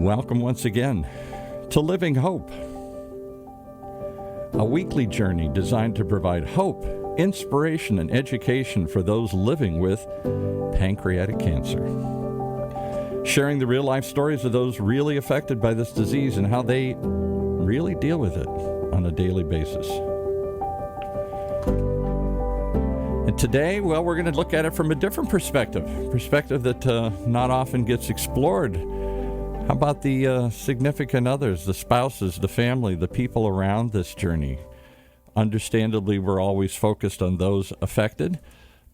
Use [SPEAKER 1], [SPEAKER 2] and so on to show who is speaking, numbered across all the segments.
[SPEAKER 1] Welcome once again to Living Hope, a weekly journey designed to provide hope, inspiration, and education for those living with pancreatic cancer. Sharing the real-life stories of those really affected by this disease and how they really deal with it on a daily basis. And today, well, we're going to look at it from a different perspective that not often gets explored. How about the significant others, the spouses, the family, the people around this journey? Understandably, we're always focused on those affected,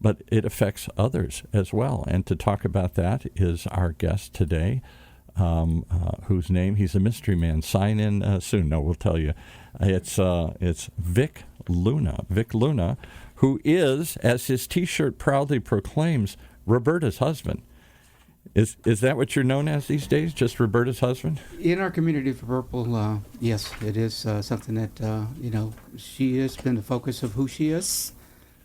[SPEAKER 1] but it affects others as well. And to talk about that is our guest today, whose name, he's a mystery man. Sign in soon. No, we'll tell you. It's Vic Luna. Vic Luna, who is, as his T-shirt proudly proclaims, Roberta's husband. Is that what you're known as these days, just Roberta's husband?
[SPEAKER 2] In our community for Purple, yes, it is something that, she has been the focus of who she is,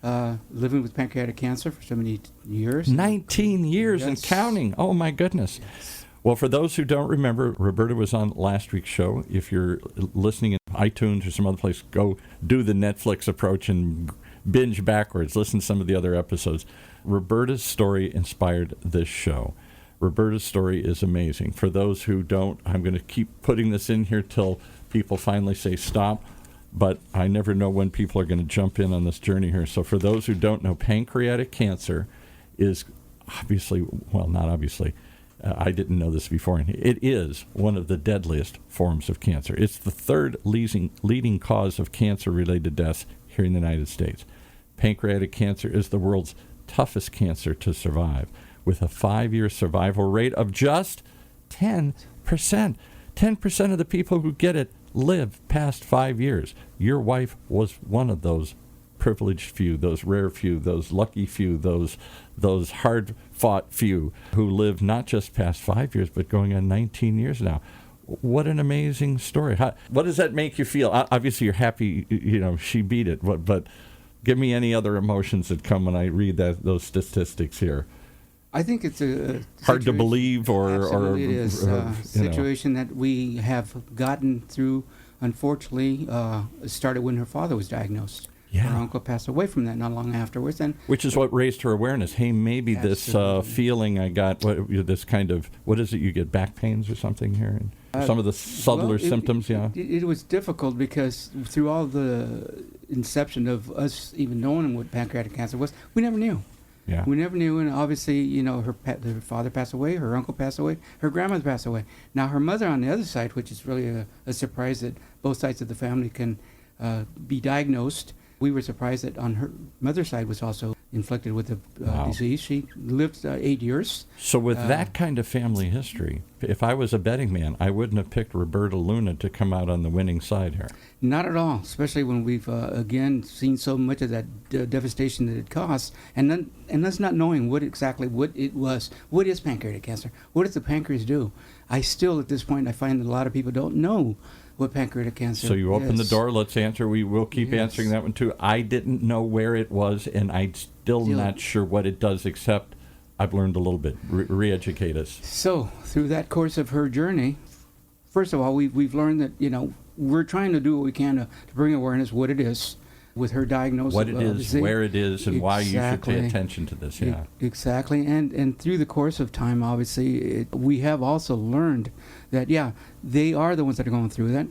[SPEAKER 2] living with pancreatic cancer for so many years.
[SPEAKER 1] 19 years and counting. Oh, my goodness.
[SPEAKER 2] Yes.
[SPEAKER 1] Well, for those who don't remember, Roberta was on last week's show. If you're listening in iTunes or some other place, go do the Netflix approach and binge backwards. Listen to some of the other episodes. Roberta's story inspired this show. Roberta's story is amazing. For those who don't, I'm going to keep putting this in here till people finally say stop, but I never know when people are going to jump in on this journey here. So for those who don't know, pancreatic cancer is obviously, well, not obviously, I didn't know this before. It is one of the deadliest forms of cancer. It's the third leading cause of cancer-related deaths here in the United States. Pancreatic cancer is the world's toughest cancer to survive, with a 5-year survival rate of just 10%. 10% of the people who get it live past 5 years. Your wife was one of those privileged few, those rare few, those lucky few, those hard-fought few who lived not just past 5 years, but going on 19 years now. What an amazing story. What does that make you feel? Obviously, you're happy, she beat it, but give me any other emotions that come when I read those statistics here.
[SPEAKER 2] I think it's a
[SPEAKER 1] hard to believe,
[SPEAKER 2] absolutely it is a situation that we have gotten through. Unfortunately, it started when her father was diagnosed.
[SPEAKER 1] Yeah.
[SPEAKER 2] Her uncle passed away from that not long afterwards,
[SPEAKER 1] which is what raised her awareness. Hey, maybe this feeling I got, this kind of, what is it? You get back pains or something here, and some of the subtler symptoms.
[SPEAKER 2] It was difficult because through all the inception of us even knowing what pancreatic cancer was, we never knew.
[SPEAKER 1] Yeah.
[SPEAKER 2] We never knew, and obviously, her father passed away, her uncle passed away, her grandmother passed away. Now, her mother on the other side, which is really a surprise that both sides of the family can be diagnosed. We were surprised that on her mother's side was also inflicted with the disease. She lived 8 years.
[SPEAKER 1] So with that kind of family history, if I was a betting man, I wouldn't have picked Roberta Luna to come out on the winning side here.
[SPEAKER 2] Not at all, especially when we've, again, seen so much of that devastation that it caused. And us not knowing what it was. What is pancreatic cancer? What does the pancreas do? I still, at this point, I find that a lot of people don't know what pancreatic cancer is.
[SPEAKER 1] So you open the door, let's answer. We will keep answering that one too. I didn't know where it was, and I'm still not sure what it does, except I've learned a little bit. Re-educate us.
[SPEAKER 2] So through that course of her journey, first of all, we've learned that, we're trying to do what we can to bring awareness what it is with her diagnosis.
[SPEAKER 1] What it is, where it is, and why you should pay attention to this. Yeah,
[SPEAKER 2] exactly. And through the course of time, obviously, we have also learned that, they are the ones that are going through that.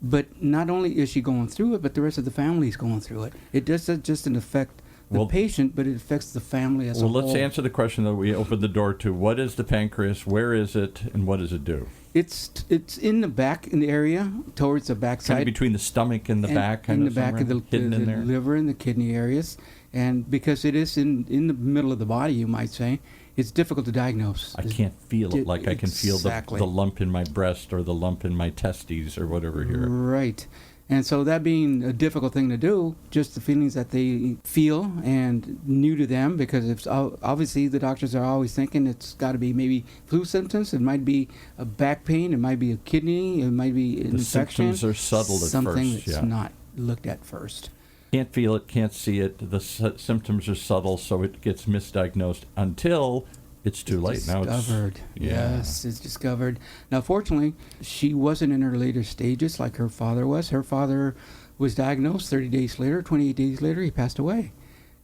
[SPEAKER 2] But not only is she going through it, but the rest of the family is going through it. It doesn't just affect the patient, but it affects the family as a whole.
[SPEAKER 1] Well, let's answer the question that we opened the door to. What is the pancreas? Where is it? And what does it do?
[SPEAKER 2] It's in the back, in the area, towards the backside.
[SPEAKER 1] Kind of between the stomach and the back,
[SPEAKER 2] in the back of the liver and the kidney areas. And because it is in the middle of the body, you might say, it's difficult to diagnose.
[SPEAKER 1] I can't feel it like I can feel the lump in my breast or the lump in my testes or whatever here.
[SPEAKER 2] Right. And so that being a difficult thing to do, just the feelings that they feel and new to them, because it's obviously the doctors are always thinking it's got to be maybe flu symptoms. It might be a back pain. It might be a kidney. It might be an infection.
[SPEAKER 1] The symptoms are subtle at first.
[SPEAKER 2] Something that's not looked at first.
[SPEAKER 1] Can't feel it, can't see it. The symptoms are subtle, so it gets misdiagnosed until It's too late now.
[SPEAKER 2] Discovered.
[SPEAKER 1] Yeah.
[SPEAKER 2] Yes, it's discovered. Now, fortunately, she wasn't in her later stages like her father was. Her father was diagnosed 30 days later, 28 days later, he passed away.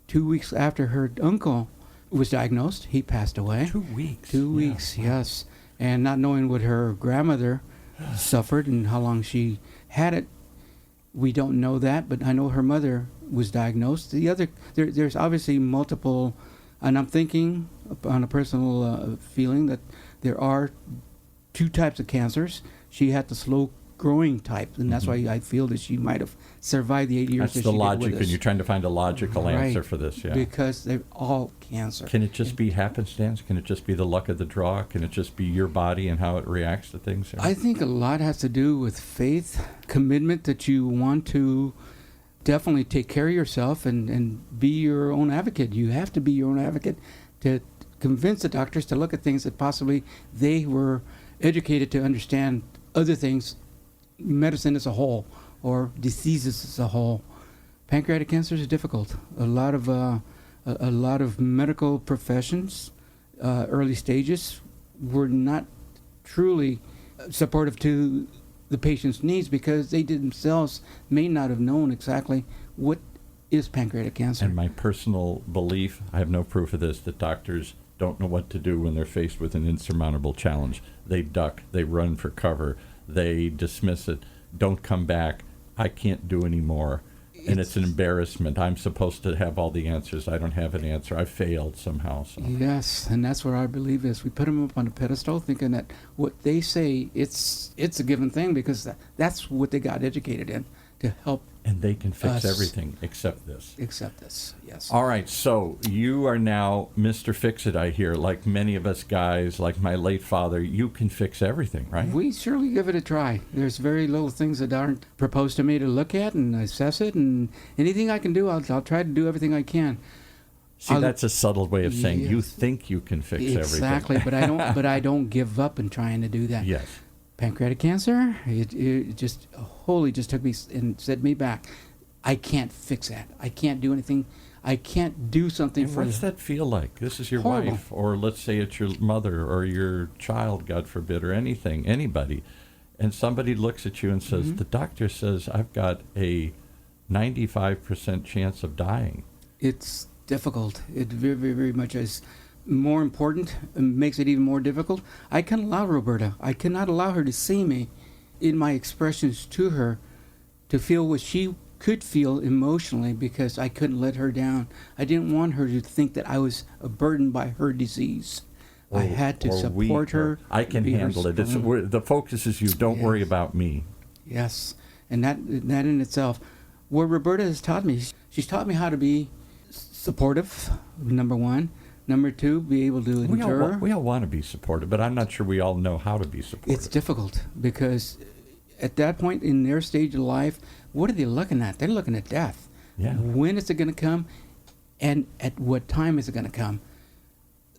[SPEAKER 2] 2 weeks after her uncle was diagnosed, he passed away.
[SPEAKER 1] 2 weeks.
[SPEAKER 2] 2 weeks, yes. And not knowing what her grandmother suffered and how long she had it, we don't know that, but I know her mother was diagnosed. There's obviously multiple, and I'm thinking on a personal feeling that there are 2 types of cancers. She had the slow growing type, and that's why I feel that she might have survived the 8 years.
[SPEAKER 1] That's
[SPEAKER 2] that
[SPEAKER 1] the
[SPEAKER 2] she
[SPEAKER 1] logic,
[SPEAKER 2] did with
[SPEAKER 1] and
[SPEAKER 2] us.
[SPEAKER 1] you're trying to find a logical answer for this, yeah.
[SPEAKER 2] Because they're all cancer.
[SPEAKER 1] Can it just be happenstance? Can it just be the luck of the draw? Can it just be your body and how it reacts to things?
[SPEAKER 2] I think a lot has to do with faith, commitment that you want to definitely take care of yourself and be your own advocate. You have to be your own advocate to convince the doctors to look at things that possibly they were educated to understand other things, medicine as a whole, or diseases as a whole. Pancreatic cancer is difficult. A lot of medical professions, early stages, were not truly supportive to the patient's needs because they themselves may not have known exactly what is pancreatic cancer.
[SPEAKER 1] And my personal belief, I have no proof of this, that doctors don't know what to do when they're faced with an insurmountable challenge. They duck, they run for cover, they dismiss it, don't come back, I can't do any more. And it's an embarrassment. I'm supposed to have all the answers. I don't have an answer. I failed somehow. So.
[SPEAKER 2] Yes, and that's where our belief is. We put them up on a pedestal thinking that what they say, it's a given thing because that's what they got educated in to help.
[SPEAKER 1] And they can fix
[SPEAKER 2] us
[SPEAKER 1] everything except this.
[SPEAKER 2] Except this, yes.
[SPEAKER 1] All right, so you are now Mr. Fix-It, I hear. Like many of us guys, like my late father, you can fix everything, right?
[SPEAKER 2] We surely give it a try. There's very little things that aren't proposed to me to look at and assess it, and anything I can do, I'll try to do everything I can.
[SPEAKER 1] See, that's a subtle way of saying you think you can fix everything.
[SPEAKER 2] Exactly, but I don't. But I don't give up in trying to do that.
[SPEAKER 1] Yes.
[SPEAKER 2] Pancreatic cancer, it just wholly just took me and set me back. I can't fix that. I can't do anything. I can't do something
[SPEAKER 1] And
[SPEAKER 2] for
[SPEAKER 1] what's that feel like? This is your
[SPEAKER 2] Horrible.
[SPEAKER 1] wife, or let's say it's your mother or your child, God forbid, or anything, anybody. And somebody looks at you and says, the doctor says I've got a 95% chance of dying.
[SPEAKER 2] It's difficult. It very, very, very much is. More important, and makes it even more difficult. I can't allow Roberta. I cannot allow her to see me in my expressions to her, to feel what she could feel emotionally because I couldn't let her down. I didn't want her to think that I was a burden by her disease. I had to support her.
[SPEAKER 1] I can handle it. The focus is you. Don't worry about me.
[SPEAKER 2] Yes, and that in itself, what Roberta has taught me, she's taught me how to be supportive, number one. Number two, be able to endure.
[SPEAKER 1] We all want to be supportive, but I'm not sure we all know how to be supportive.
[SPEAKER 2] It's difficult because at that point in their stage of life, what are they looking at? They're looking at death.
[SPEAKER 1] Yeah.
[SPEAKER 2] When is it going to come, and at what time is it going to come?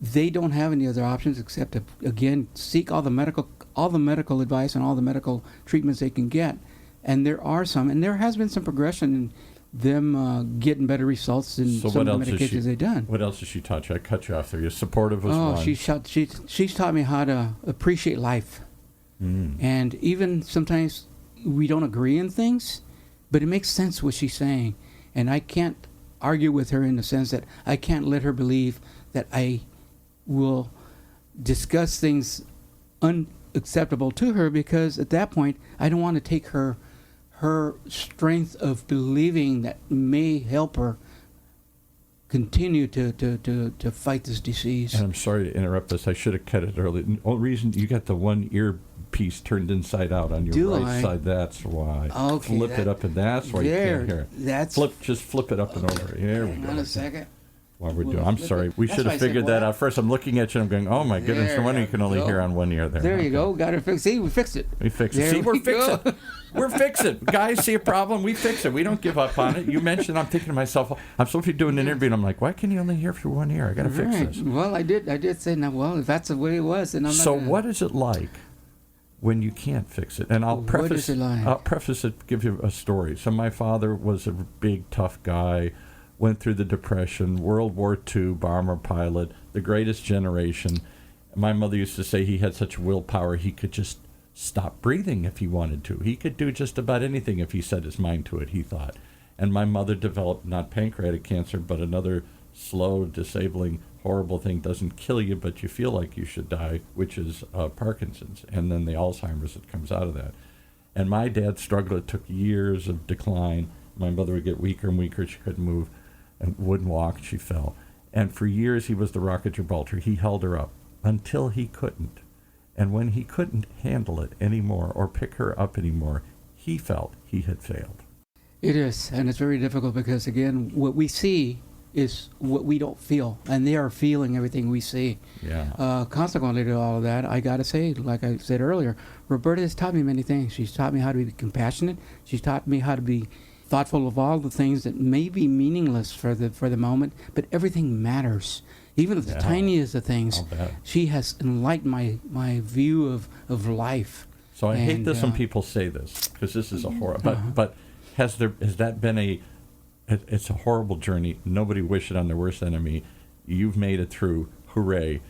[SPEAKER 2] They don't have any other options except to, again, seek all the medical advice and all the medical treatments they can get. And there are some, and there has been some progression in them getting better results in some of the medications they've done.
[SPEAKER 1] What else has she taught you? I cut you off there. You're supportive was one.
[SPEAKER 2] She's taught me how to appreciate life. And even sometimes we don't agree in things, but it makes sense what she's saying. And I can't argue with her in the sense that I can't let her believe that I will discuss things unacceptable to her, because at that point I don't want to take her strength of believing that may help her continue to fight this disease.
[SPEAKER 1] And I'm sorry to interrupt this. I should have cut it earlier. The only reason you got the one earpiece turned inside out on your right side, that's why.
[SPEAKER 2] Okay.
[SPEAKER 1] Flip it up, and that's why you can't hear it. Just flip it up and over. Here we go.
[SPEAKER 2] Hang on a second.
[SPEAKER 1] While we're doing, I'm sorry. We should have figured that out first. I'm looking at you and I'm going, oh my goodness, no wonder you can only hear on one ear there.
[SPEAKER 2] There you go. Got it fixed. See, we fixed it.
[SPEAKER 1] We fixed it. See, we're fixing. We're fixing. Guys, see a problem? We fix it. We don't give up on it. You mentioned, I'm thinking to myself, I'm supposed to be doing an interview, and I'm like, why can you only hear through one ear? I got to fix this.
[SPEAKER 2] Well, I did say, now, well, if that's the way it was, then I'm not.
[SPEAKER 1] So what is it like when you can't fix it? And I'll preface it, give you a story. So my father was a big, tough guy, went through the Depression, World War II, bomber pilot, the greatest generation. My mother used to say he had such willpower he could just stop breathing if he wanted to. He could do just about anything if he set his mind to it, he thought. And my mother developed not pancreatic cancer, but another slow, disabling, horrible thing. Doesn't kill you, but you feel like you should die, which is Parkinson's, and then the Alzheimer's that comes out of that. And my dad struggled. It took years of decline. My mother would get weaker and weaker. She couldn't move and wouldn't walk. She fell. And for years, he was the Rock of Gibraltar. He held her up until he couldn't. And when he couldn't handle it anymore or pick her up anymore, he felt he had failed.
[SPEAKER 2] It is, and it's very difficult because, again, what we see is what we don't feel, and they are feeling everything we see.
[SPEAKER 1] Yeah.
[SPEAKER 2] Consequently to all of that, I got to say, like I said earlier, Roberta has taught me many things. She's taught me how to be compassionate. She's taught me how to be thoughtful of all the things that may be meaningless for the moment, but everything matters. Even the tiniest of things. She has enlightened my view of life.
[SPEAKER 1] So I hate this when people say this, because this is a horrible. But has that been it's a horrible journey. Nobody wish it on their worst enemy. You've made it through. Hooray.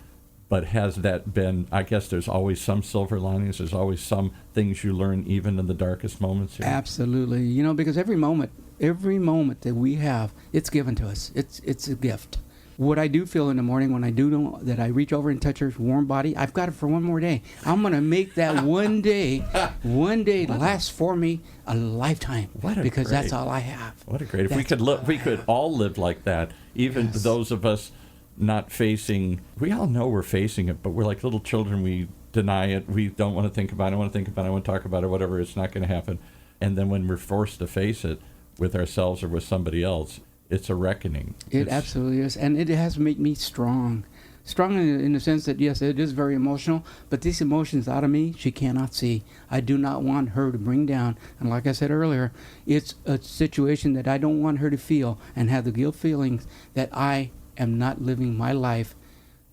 [SPEAKER 1] But has that been, I guess there's always some silver linings. There's always some things you learn even in the darkest moments here.
[SPEAKER 2] Absolutely. You know, because every moment that we have, it's given to us. It's a gift. What I do feel in the morning when I do know that I reach over and touch her warm body, I've got it for one more day. I'm going to make that one day last for me a lifetime. Because that's all I have.
[SPEAKER 1] What a great! If we could all live like that. Even those of us not facing, we all know we're facing it, but we're like little children. We deny it. We don't want to think about it. I want to think about it. I want to talk about it. Whatever. It's not going to happen. And then when we're forced to face it with ourselves or with somebody else, it's a reckoning.
[SPEAKER 2] It absolutely is. And it has made me strong. Strong in the sense that, yes, it is very emotional, but these emotions out of me, she cannot see. I do not want her to bring down. And like I said earlier, it's a situation that I don't want her to feel and have the guilt feelings that I am not living my life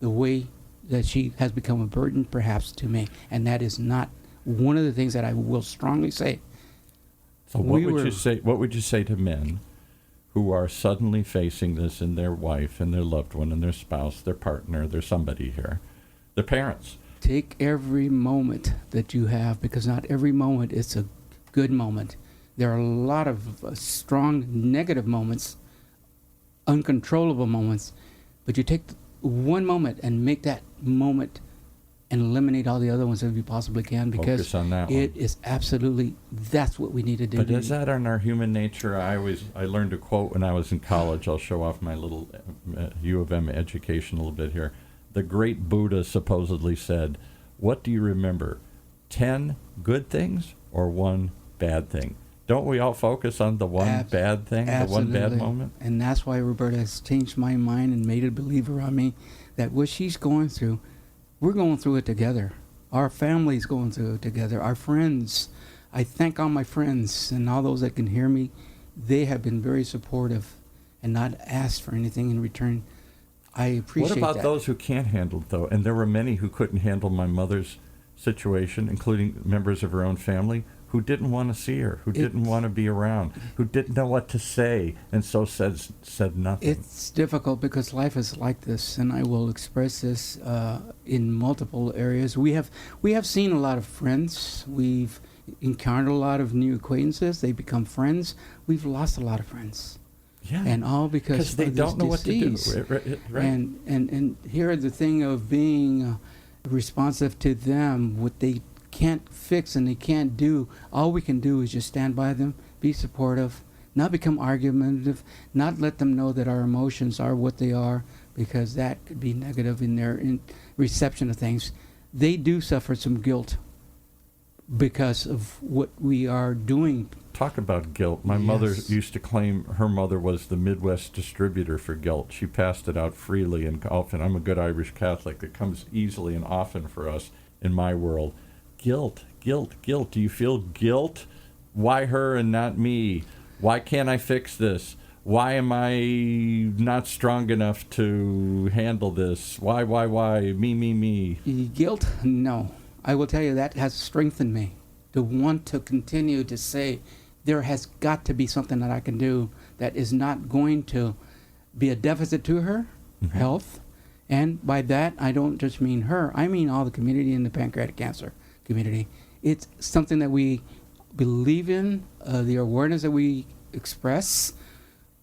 [SPEAKER 2] the way that she has become a burden perhaps to me. And that is not one of the things that I will strongly say.
[SPEAKER 1] So what would you say to men who are suddenly facing this in their wife and their loved one and their spouse, their partner, their somebody here, their parents?
[SPEAKER 2] Take every moment that you have, because not every moment is a good moment. There are a lot of strong negative moments, uncontrollable moments, but you take one moment and make that moment and eliminate all the other ones if you possibly can, because
[SPEAKER 1] focus on that
[SPEAKER 2] it
[SPEAKER 1] one.
[SPEAKER 2] Is absolutely, that's what we need to do.
[SPEAKER 1] But is that in our human nature? I learned a quote when I was in college. I'll show off my little U of M education a little bit here. The great Buddha supposedly said, what do you remember, 10 good things or 1 bad thing? Don't we all focus on the one bad thing,
[SPEAKER 2] absolutely.
[SPEAKER 1] The one bad moment?
[SPEAKER 2] And that's why Roberta has changed my mind and made a believer on me that what she's going through, we're going through it together. Our family's going through it together. Our friends. I thank all my friends and all those that can hear me. They have been very supportive and not asked for anything in return. I appreciate that.
[SPEAKER 1] What about those who can't handle it, though? And there were many who couldn't handle my mother's situation, including members of her own family, who didn't want to see her, who didn't want to be around, who didn't know what to say, and so said nothing.
[SPEAKER 2] It's difficult because life is like this, and I will express this in multiple areas. We have seen a lot of friends. We've encountered a lot of new acquaintances. They become friends. We've lost a lot of friends.
[SPEAKER 1] Yeah.
[SPEAKER 2] And all because
[SPEAKER 1] they don't know what to do. Right.
[SPEAKER 2] And here the thing of being responsive to them, what they can't fix and they can't do, all we can do is just stand by them, be supportive, not become argumentative, not let them know that our emotions are what they are, because that could be negative in their reception of things. They do suffer some guilt because of what we are doing.
[SPEAKER 1] Talk about guilt. My mother used to claim her mother was the Midwest distributor for guilt. She passed it out freely, and often, I'm a good Irish Catholic, it comes easily and often for us in my world. Guilt. Do you feel guilt? Why her and not me? Why can't I fix this? Why am I not strong enough to handle this? Why? Me?
[SPEAKER 2] Guilt? No. I will tell you that has strengthened me to want to continue to say there has got to be something that I can do that is not going to be a deficit to her health. And by that, I don't just mean her. I mean all the community in the pancreatic cancer community. It's something that we believe in, the awareness that we express.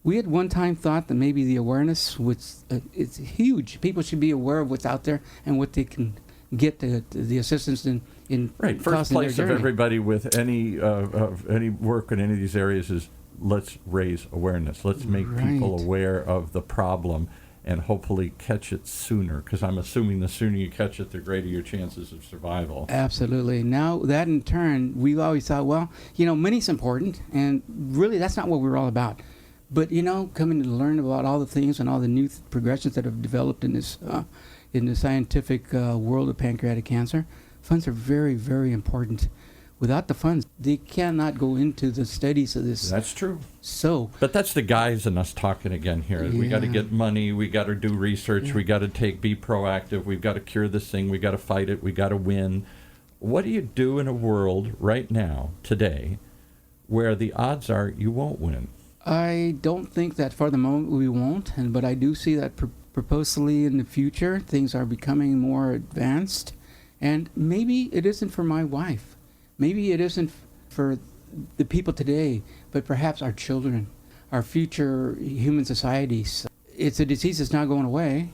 [SPEAKER 2] We at one time thought that maybe the awareness was it's huge. People should be aware of what's out there and what they can get the assistance in
[SPEAKER 1] right. First place of everybody with any work in any of these areas is let's raise awareness. Let's make people aware of the problem and hopefully catch it sooner, because I'm assuming the sooner you catch it, the greater your chances of survival.
[SPEAKER 2] Absolutely. Now, that in turn, we've always thought, well, money's important, and really that's not what we're all about. But, coming to learn about all the things and all the new progressions that have developed in this in the scientific world of pancreatic cancer, funds are very, very important. Without the funds, they cannot go into the studies of this.
[SPEAKER 1] That's true.
[SPEAKER 2] But
[SPEAKER 1] that's the guys and us talking again here. Yeah. We got to get money. We got to do research. Yeah. We got to be proactive. We've got to cure this thing. We got to fight it. We got to win. What do you do in a world right now, today, where the odds are you won't win?
[SPEAKER 2] I don't think that for the moment we won't, but I do see that purposely in the future things are becoming more advanced, and maybe it isn't for my wife. Maybe it isn't for the people today, but perhaps our children, our future human societies. It's a disease that's not going away.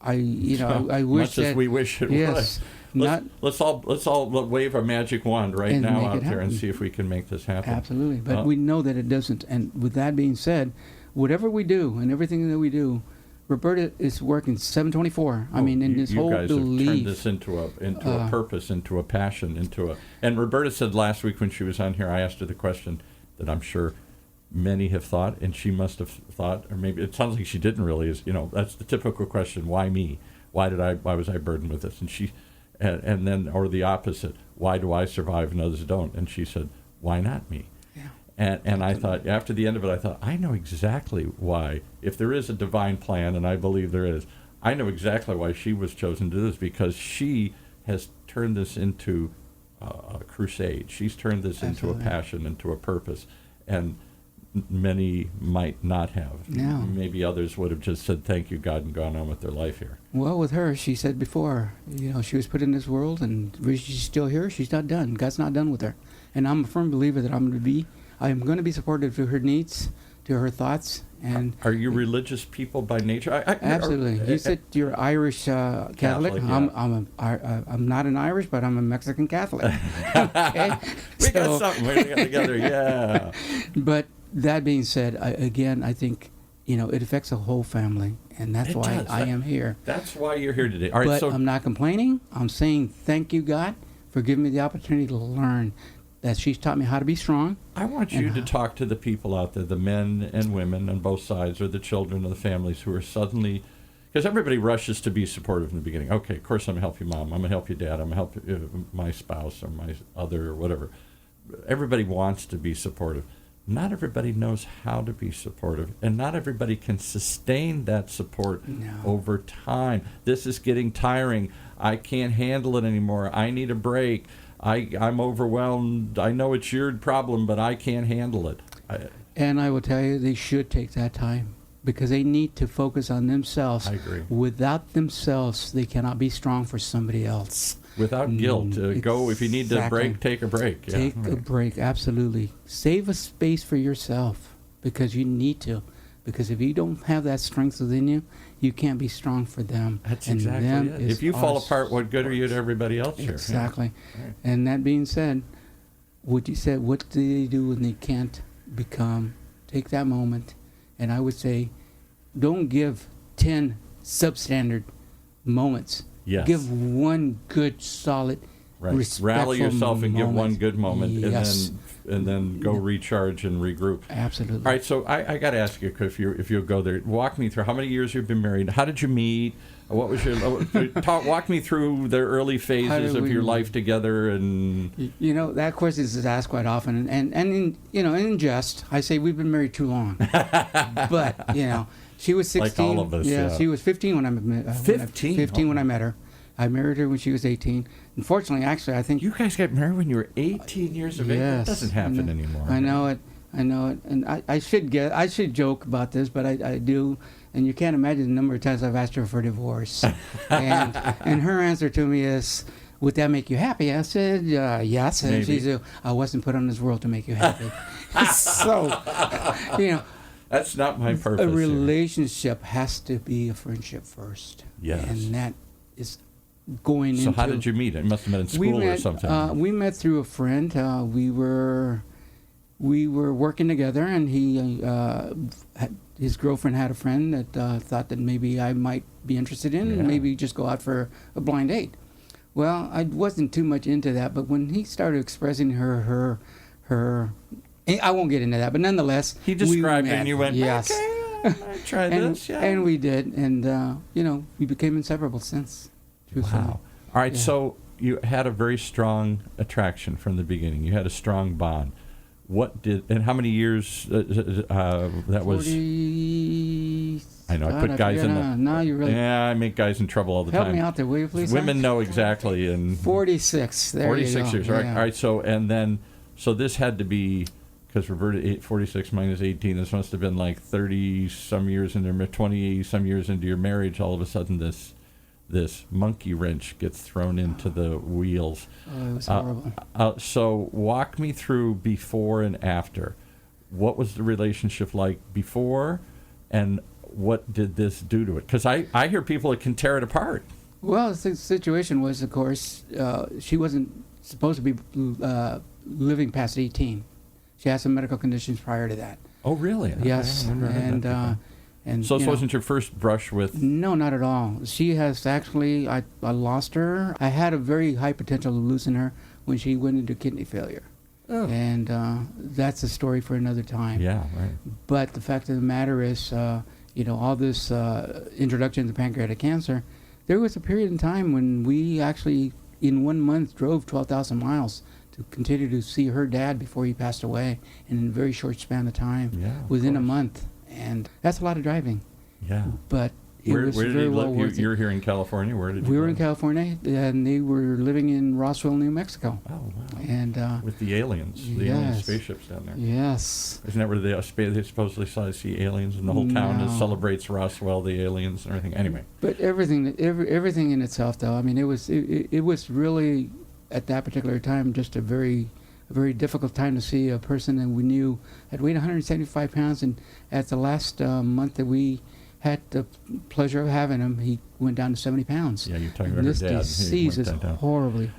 [SPEAKER 2] I wish
[SPEAKER 1] much
[SPEAKER 2] that,
[SPEAKER 1] as we wish it
[SPEAKER 2] yes,
[SPEAKER 1] would. Let's all wave a magic wand right now out there and see if we can make this happen.
[SPEAKER 2] Absolutely, but we know that it doesn't. And with that being said, whatever we do and everything that we do, Roberta is working 7/24. I mean, in this whole belief. You guys have turned this
[SPEAKER 1] into a purpose, into a passion, And Roberta said last week when she was on here, I asked her the question that I'm sure many have thought, and she must have thought, or maybe it sounds like she didn't really. That's the typical question: why me? Why was I burdened with this? And then, or the opposite: why do I survive and others don't? And she said, why not me? And I thought, after the end of it, I know exactly why. If there is a divine plan, and I believe there is, I know exactly why she was chosen to do this, because she has turned this into a crusade. She's turned this into a passion, into a purpose, and many might not have.
[SPEAKER 2] No.
[SPEAKER 1] Maybe others would have just said, thank you, God, and gone on with their life here.
[SPEAKER 2] Well, with her, she said before, she was put in this world, and she's still here. She's not done. God's not done with her. And I'm a firm believer that I'm going to be supportive to her needs, to her thoughts. And
[SPEAKER 1] are you religious people by nature?
[SPEAKER 2] Absolutely. You said you're Irish Catholic.
[SPEAKER 1] Yeah.
[SPEAKER 2] I'm not an Irish, but I'm a Mexican Catholic. Okay?
[SPEAKER 1] We got something we got together, yeah.
[SPEAKER 2] But that being said, I think it affects the whole family, and that's why I am here.
[SPEAKER 1] That's why you're here today. All right,
[SPEAKER 2] but I'm not complaining. I'm saying thank you, God, for giving me the opportunity to learn that she's taught me how to be strong.
[SPEAKER 1] I want you to talk to the people out there, the men and women on both sides, or the children or the families who are suddenly, because everybody rushes to be supportive in the beginning. Okay, of course I'm going to help you, Mom. I'm going to help you, Dad. I'm going to help my spouse or my other or whatever. Everybody wants to be supportive. Not everybody knows how to be supportive, and not everybody can sustain that support over time. This is getting tiring. I can't handle it anymore. I need a break. I'm overwhelmed. I know it's your problem, but I can't handle it.
[SPEAKER 2] And I will tell you, they should take that time, because they need to focus on themselves.
[SPEAKER 1] I agree.
[SPEAKER 2] Without themselves, they cannot be strong for somebody else.
[SPEAKER 1] Without guilt. Go, if you need to break, take a break.
[SPEAKER 2] Take a break, absolutely. Save a space for yourself, because you need to. Because if you don't have that strength within you, you can't be strong for them.
[SPEAKER 1] That's exactly it. If you fall apart, what good are you to everybody else here?
[SPEAKER 2] Exactly.
[SPEAKER 1] Yeah. Right.
[SPEAKER 2] And that being said, what you said, what do they do when they can't take that moment? And I would say, don't give 10 substandard moments.
[SPEAKER 1] Yes.
[SPEAKER 2] Give one good, solid, respectful
[SPEAKER 1] rally yourself and
[SPEAKER 2] moment.
[SPEAKER 1] give one good moment,
[SPEAKER 2] Yes.
[SPEAKER 1] and then go recharge and regroup.
[SPEAKER 2] Absolutely.
[SPEAKER 1] All right, so I got to ask you, if you'll go there, walk me through how many years you've been married. How did you meet? What was your walk me through the early phases of your life together? And
[SPEAKER 2] that question is asked quite often, and in jest, I say we've been married too long. But she was 16.
[SPEAKER 1] Like all of us. Yeah.
[SPEAKER 2] She was 15 when I met.
[SPEAKER 1] 15.
[SPEAKER 2] 15 when I met her. I married her when she was 18. Unfortunately, actually, I think
[SPEAKER 1] you guys got married when you were 18 years of age. That doesn't happen anymore.
[SPEAKER 2] I know it, and I should joke about this, but I do. And you can't imagine the number of times I've asked her for divorce. and her answer to me is, would that make you happy? I said, yes. And she said, I wasn't put on this world to make you happy. So,
[SPEAKER 1] that's not my purpose.
[SPEAKER 2] A relationship has to be a friendship first.
[SPEAKER 1] Yes.
[SPEAKER 2] And that is going into...
[SPEAKER 1] So how did you meet? It must have been in school or something.
[SPEAKER 2] We met through a friend. We were working together, and his girlfriend had a friend that thought that maybe I might be interested in, and maybe just go out for a blind date. Well, I wasn't too much into that, but when he started expressing her, I won't get into that, but nonetheless,
[SPEAKER 1] he described it, and you went,
[SPEAKER 2] yes.
[SPEAKER 1] Okay, I tried this, yeah.
[SPEAKER 2] And we did, and we became inseparable since. Truthfully.
[SPEAKER 1] Wow. All right, so you had a very strong attraction from the beginning. You had a strong bond. And how many years that was?
[SPEAKER 2] 40.
[SPEAKER 1] I know, I put guys in the...
[SPEAKER 2] No, you really...
[SPEAKER 1] Yeah, I make guys in trouble all the time.
[SPEAKER 2] Help me out there, will you please?
[SPEAKER 1] Women know exactly. And
[SPEAKER 2] 46, there
[SPEAKER 1] 46
[SPEAKER 2] you go.
[SPEAKER 1] years, right? All right, so this had to be, because Roberta, 46 minus 18, this must have been like 30-some years into 20-some years into your marriage, all of a sudden this monkey wrench gets thrown into the wheels.
[SPEAKER 2] Oh, it was horrible.
[SPEAKER 1] So walk me through before and after. What was the relationship like before, and what did this do to it? Because I hear people that can tear it apart.
[SPEAKER 2] Well, the situation was, of course, she wasn't supposed to be living past 18. She had some medical conditions prior to that.
[SPEAKER 1] Oh, really?
[SPEAKER 2] Yes, and
[SPEAKER 1] so this wasn't your first brush with...
[SPEAKER 2] No, not at all. She has actually, I lost her. I had a very high potential to losing her when she went into kidney failure. Oh. And that's a story for another time.
[SPEAKER 1] Yeah, right.
[SPEAKER 2] But the fact of the matter is, all this introduction to pancreatic cancer, there was a period in time when we actually, in 1 month, drove 12,000 miles to continue to see her dad before he passed away in a very short span of time, within a month. And that's a lot of driving.
[SPEAKER 1] Yeah.
[SPEAKER 2] But it was very well worth it.
[SPEAKER 1] You're here in California. Where did you
[SPEAKER 2] We were in California, and they were living in Roswell, New Mexico.
[SPEAKER 1] Oh, wow.
[SPEAKER 2] And
[SPEAKER 1] with the aliens, the alien spaceships down there.
[SPEAKER 2] Yes.
[SPEAKER 1] Isn't that where they suppously see aliens, and the whole town celebrates Roswell, the aliens, and everything? Anyway.
[SPEAKER 2] But everything in itself, though, I mean, it was really, at that particular time, just a very difficult time to see a person that we knew had weighed 175 pounds, and at the last month that we had the pleasure of having him, he went down to 70 pounds.
[SPEAKER 1] Yeah, you're talking about
[SPEAKER 2] this
[SPEAKER 1] her dad.
[SPEAKER 2] Disease is horribly.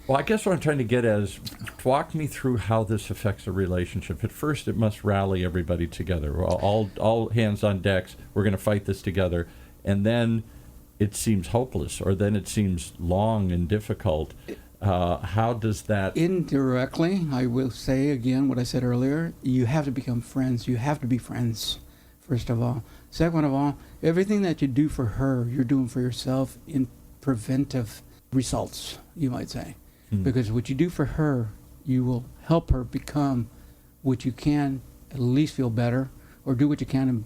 [SPEAKER 1] Well, I guess what I'm trying to get at is, walk me through how this affects a relationship. At first, it must rally everybody together. All hands on decks. We're going to fight this together. And then it seems hopeless, or then it seems long and difficult. How does that...
[SPEAKER 2] Indirectly, I will say again what I said earlier. You have to become friends. You have to be friends, first of all. Second of all, everything that you do for her, you're doing for yourself in preventive results, you might say. Because what you do for her, you will help her become what you can, at least feel better, or do what you can to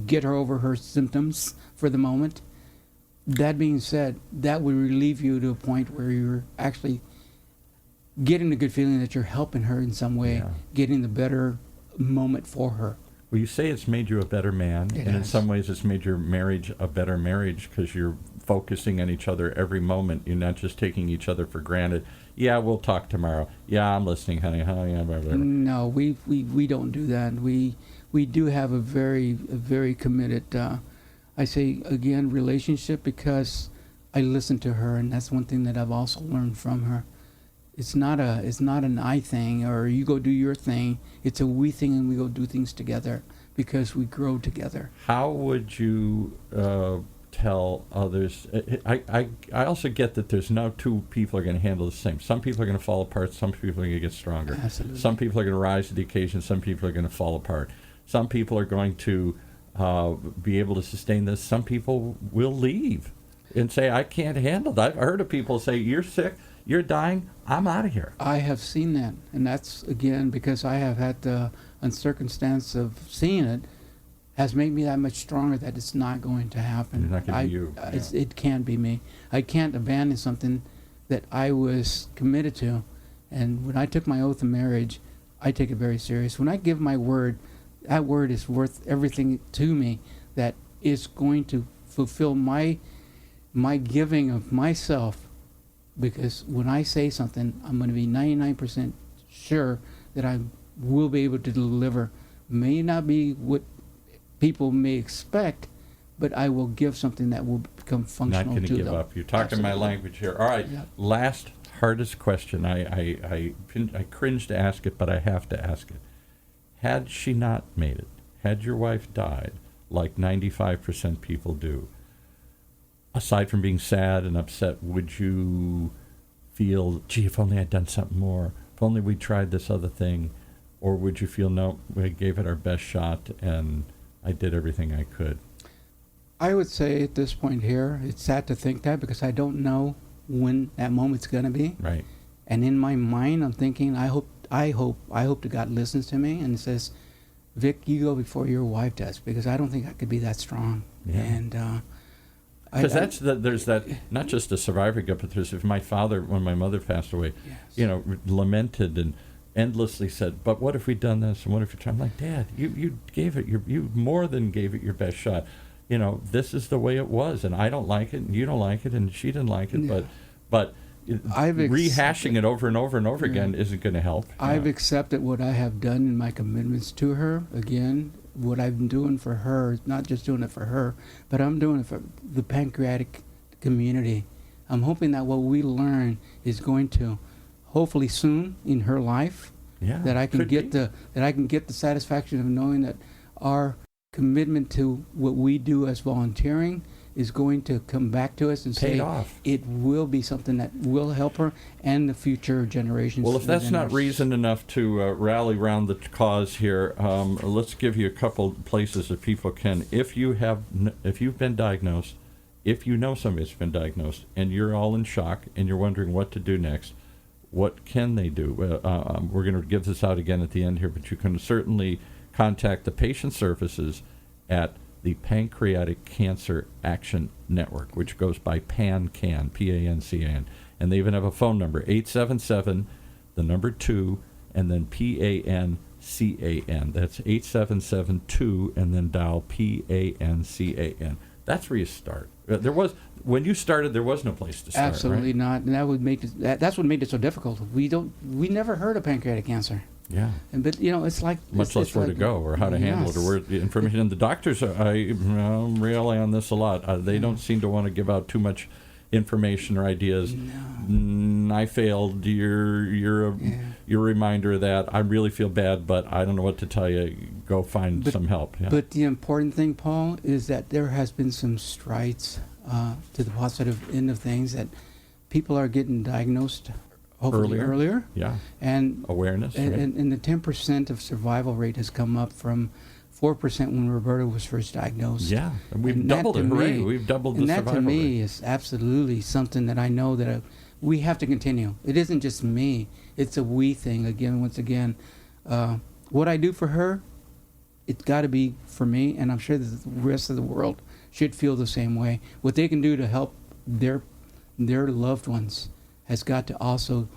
[SPEAKER 2] get her over her symptoms for the moment. That being said, that will relieve you to a point where you're actually getting the good feeling that you're helping her in some way, getting the better moment for her.
[SPEAKER 1] Well, you say it's made you a better man, and in some ways it's made your marriage a better marriage because you're focusing on each other every moment. You're not just taking each other for granted. Yeah, we'll talk tomorrow. Yeah, I'm listening, honey. Oh, yeah, blah, blah, blah.
[SPEAKER 2] No, we don't do that. We do have a very committed, I say again, relationship, because I listen to her, and that's one thing that I've also learned from her. It's not an I thing, or you go do your thing. It's a we thing, and we go do things together because we grow together.
[SPEAKER 1] How would you tell others? I also get that there's no two people are going to handle the same. Some people are going to fall apart. Some people are going to get stronger.
[SPEAKER 2] Absolutely.
[SPEAKER 1] Some people are going to rise to the occasion. Some people are going to fall apart. Some people are going to be able to sustain this. Some people will leave and say, I can't handle that. I've heard of people say, you're sick, you're dying, I'm out of here.
[SPEAKER 2] I have seen that, and that's, again, because I have had the circumstance of seeing it has made me that much stronger that it's not going to happen.
[SPEAKER 1] It's not going to be you.
[SPEAKER 2] It can't be me. I can't abandon something that I was committed to, and when I took my oath of marriage, I take it very serious. When I give my word, that word is worth everything to me, that is going to fulfill my giving of myself, because when I say something, I'm going to be 99% sure that I will be able to deliver. May not be what people may expect, but I will give something that will become functional to them.
[SPEAKER 1] Not going to give up. You're talking my language here. All right, last hardest question. I cringe to ask it, but I have to ask it. Had she not made it, had your wife died, like 95% people do, aside from being sad and upset, would you feel, gee, if only I'd done something more, if only we tried this other thing, or would you feel, no, we gave it our best shot and I did everything I could?
[SPEAKER 2] I would say at this point here, it's sad to think that, because I don't know when that moment's going to be.
[SPEAKER 1] Right.
[SPEAKER 2] And in my mind, I'm thinking, I hope to God listens to me and says, Vic, you go before your wife does, because I don't think I could be that strong.
[SPEAKER 1] Yeah.
[SPEAKER 2] And
[SPEAKER 1] because there's that, not just a survivor guilt, but there's, if my father, when my mother passed away,
[SPEAKER 2] yes.
[SPEAKER 1] Lamented and endlessly said, but what if we'd done this, and what if you tried? I'm like, Dad, you gave it, you more than gave it your best shot. This is the way it was, and I don't like it, and you don't like it, and she didn't like it, but rehashing it over and over and over again isn't going to help.
[SPEAKER 2] I've accepted what I have done in my commitments to her. Again, what I've been doing for her, not just doing it for her, but I'm doing it for the pancreatic community. I'm hoping that what we learn is going to, hopefully soon in her life, that I can get the satisfaction of knowing that our commitment to what we do as volunteering is going to come back to us and
[SPEAKER 1] Paid
[SPEAKER 2] say
[SPEAKER 1] off.
[SPEAKER 2] It will be something that will help her and the future generations.
[SPEAKER 1] Well, if that's not reason enough to rally around the cause here, let's give you a couple places that people can. If you've been diagnosed, if you know somebody that's been diagnosed, and you're all in shock and you're wondering what to do next, what can they do? We're going to give this out again at the end here, but you can certainly contact the patient services at the Pancreatic Cancer Action Network, which goes by PANCAN, P-A-N-C-A-N. And they even have a phone number, 877, the number 2, and then P-A-N-C-A-N. That's 8772, and then dial P-A-N-C-A-N. That's where you start. When you started, there was no place to start.
[SPEAKER 2] Absolutely
[SPEAKER 1] right?
[SPEAKER 2] not. And that would make that's what made it so difficult. We never heard of pancreatic cancer.
[SPEAKER 1] Yeah.
[SPEAKER 2] But it's like
[SPEAKER 1] much less where to go or how to handle it or where the information. And the doctors I rely on this a lot. They don't seem to want to give out too much information or ideas.
[SPEAKER 2] No.
[SPEAKER 1] I failed. You're a reminder of that. I really feel bad, but I don't know what to tell you. Go find some help. Yeah.
[SPEAKER 2] But the important thing, Paul, is that there has been some strides to the positive end of things, that people are getting diagnosed hopefully earlier.
[SPEAKER 1] Yeah.
[SPEAKER 2] And
[SPEAKER 1] awareness.
[SPEAKER 2] And the 10% of survival rate has come up from 4% when Roberta was first diagnosed.
[SPEAKER 1] Yeah. And we've doubled it. Hooray. We've doubled the survival rate. And that to me is absolutely something that I know that we have to continue. It isn't just me. It's a we thing. Once again, what I do for her, it's got to be for me, and I'm sure that the rest of the world should feel the same way. What they can do to help their loved ones has got to also,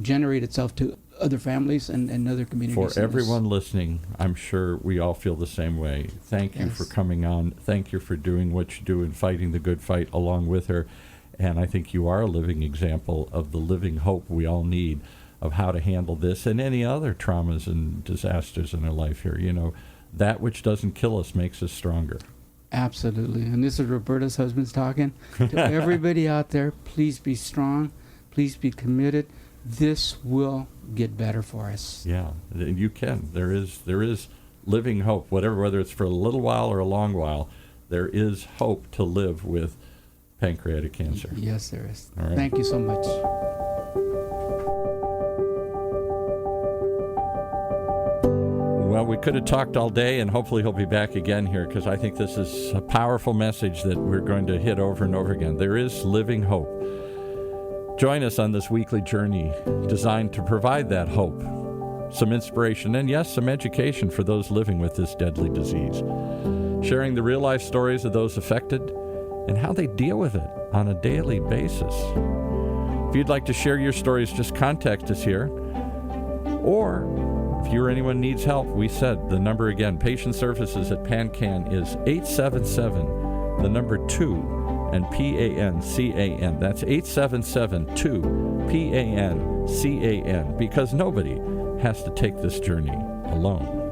[SPEAKER 1] generate itself to other families and other communities. For everyone listening, I'm sure we all feel the same way. Thank you for coming on. Thank you for doing what you do and fighting the good fight along with her. And I think you are a living example of the living hope we all need of how to handle this and any other traumas and disasters in our life here. That which doesn't kill us makes us stronger.
[SPEAKER 2] Absolutely. And this is Roberta's husband's talking. To everybody out there, please be strong. Please be committed. This will get better for us.
[SPEAKER 1] Yeah, you can. There is living hope, whether it's for a little while or a long while. There is hope to live with pancreatic cancer.
[SPEAKER 2] Yes, there is.
[SPEAKER 1] All right.
[SPEAKER 2] Thank you so much.
[SPEAKER 1] Well, we could have talked all day, and hopefully he'll be back again here, because I think this is a powerful message that we're going to hit over and over again. There is living hope. Join us on this weekly journey designed to provide that hope, some inspiration, and yes, some education for those living with this deadly disease. Sharing the real-life stories of those affected and how they deal with it on a daily basis. If you'd like to share your stories, just contact us here, or If you or anyone needs help, we said the number again, patient services at PanCan is 877, the number 2, and PANCAN. That's 877-2-PANCAN, because nobody has to take this journey alone.